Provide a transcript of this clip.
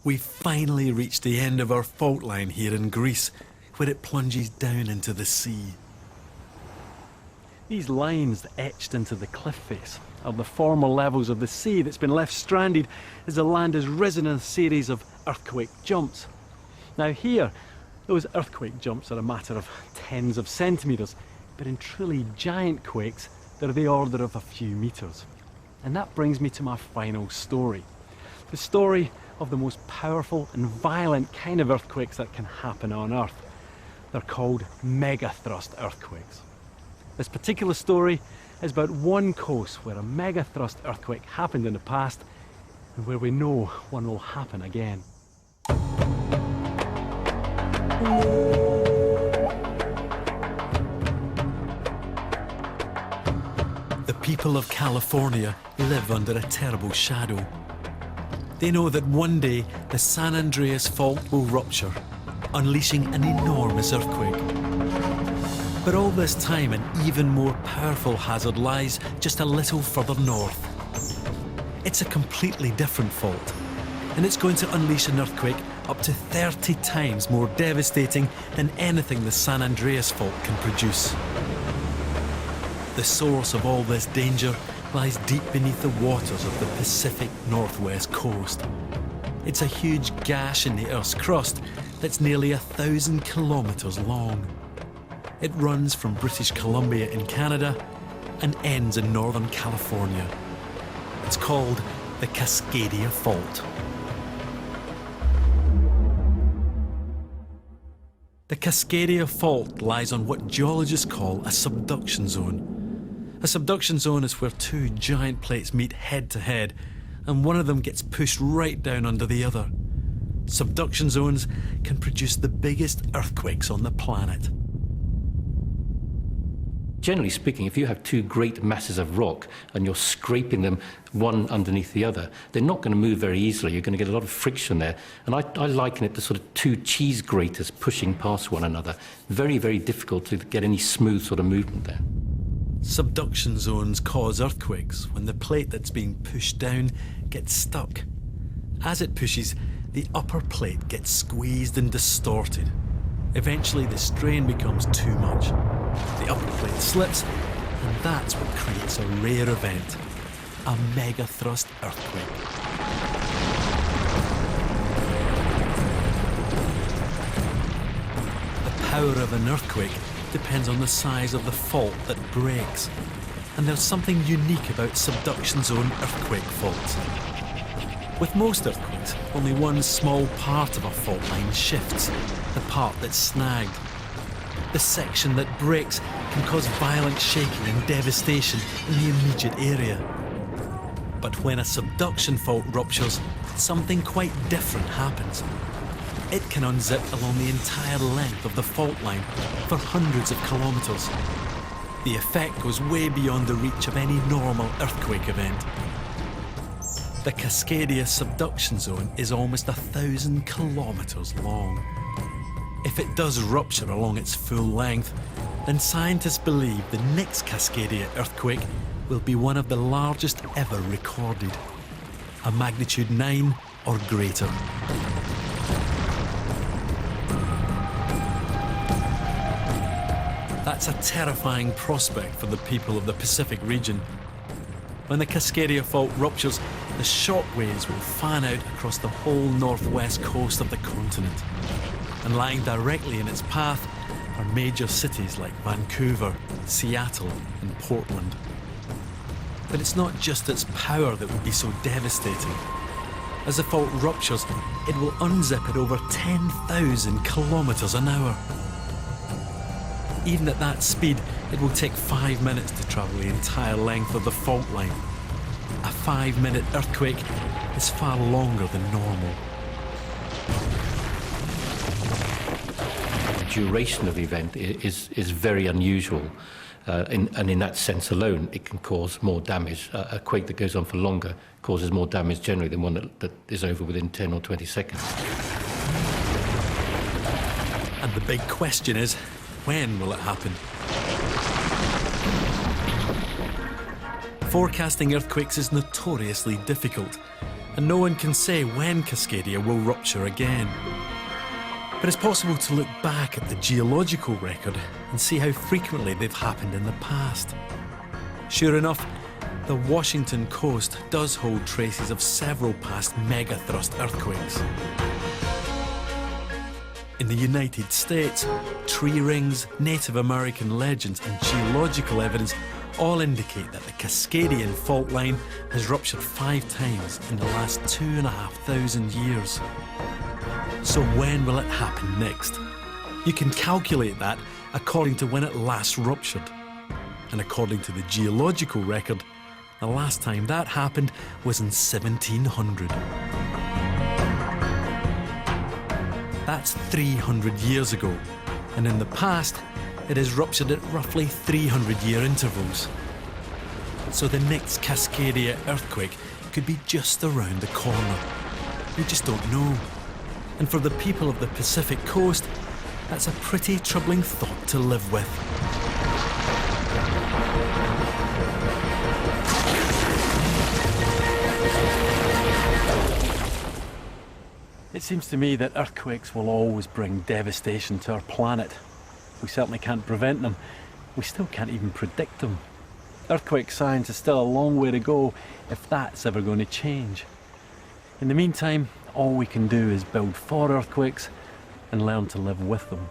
We've finally reached the end of our fault line here in Greece, where it plunges down into the sea. These lines etched into the cliff face are the former levels of the sea that's been left stranded as the land has risen in a series of earthquake jumps. Now here, those earthquake jumps are a matter of tens of centimetres, but in truly giant quakes, they're the order of a few metres. And that brings me to my final story. The story of the most powerful and violent kind of earthquakes that can happen on Earth. They're called megathrust earthquakes. This particular story is about one coast where a megathrust earthquake happened in the past and where we know one will happen again. The people of California live under a terrible shadow. They know that one day the San Andreas Fault will rupture, unleashing an enormous earthquake. But all this time, an even more powerful hazard lies just a little further north. It's a completely different fault, and it's going to unleash an earthquake up to 30 times more devastating than anything the San Andreas Fault can produce. The source of all this danger lies deep beneath the waters of the Pacific Northwest coast. It's a huge gash in the Earth's crust that's nearly 1,000 kilometres long. It runs from British Columbia in Canada and ends in Northern California. It's called the Cascadia Fault. The Cascadia Fault lies on what geologists call a subduction zone. A subduction zone is where two giant plates meet head to head, and one of them gets pushed right down under the other. Subduction zones can produce the biggest earthquakes on the planet. Generally speaking, if you have two great masses of rock and you're scraping them one underneath the other, they're not going to move very easily. You're going to get a lot of friction there. And I liken it to sort of two cheese graters pushing past one another. Very, very difficult to get any smooth sort of movement there. Subduction zones cause earthquakes when the plate that's being pushed down gets stuck. As it pushes, the upper plate gets squeezed and distorted. Eventually, the strain becomes too much. The upper plate slips, and that's what creates a rare event, a megathrust earthquake. The power of an earthquake depends on the size of the fault that breaks, and there's something unique about subduction zone earthquake faults. With most earthquakes, only one small part of a fault line shifts, the part that's snagged. The section that breaks can cause violent shaking and devastation in the immediate area. But when a subduction fault ruptures, something quite different happens. It can unzip along the entire length of the fault line for hundreds of kilometres. The effect goes way beyond the reach of any normal earthquake event. The Cascadia subduction zone is almost 1,000 kilometres long. If it does rupture along its full length, then scientists believe the next Cascadia earthquake will be one of the largest ever recorded, a magnitude 9 or greater. That's a terrifying prospect for the people of the Pacific region. When the Cascadia Fault ruptures, the shock waves will fan out across the whole northwest coast of the continent. And lying directly in its path are major cities like Vancouver, Seattle and Portland. But it's not just its power that would be so devastating. As the fault ruptures, it will unzip at over 10,000 kilometres an hour. Even at that speed, it will take 5 minutes to travel the entire length of the fault line. A 5-minute earthquake is far longer than normal. The duration of the event is very unusual, and in that sense alone, it can cause more damage. A quake that goes on for longer causes more damage generally than one that is over within 10 or 20 seconds. And the big question is, when will it happen? Forecasting earthquakes is notoriously difficult, and no one can say when Cascadia will rupture again. But it's possible to look back at the geological record and see how frequently they've happened in the past. Sure enough, the Washington coast does hold traces of several past megathrust earthquakes. In the United States, tree rings, Native American legends and geological evidence all indicate that the Cascadian fault line has ruptured 5 times in the last 2,500 years. So when will it happen next? You can calculate that according to when it last ruptured. And according to the geological record, the last time that happened was in 1700. That's 300 years ago, and in the past, it has ruptured at roughly 300-year intervals. So the next Cascadia earthquake could be just around the corner. We just don't know. And for the people of the Pacific coast, that's a pretty troubling thought to live with. It seems to me that earthquakes will always bring devastation to our planet. We certainly can't prevent them. We still can't even predict them. Earthquake science is still a long way to go if that's ever going to change. In the meantime, all we can do is build for earthquakes and learn to live with them.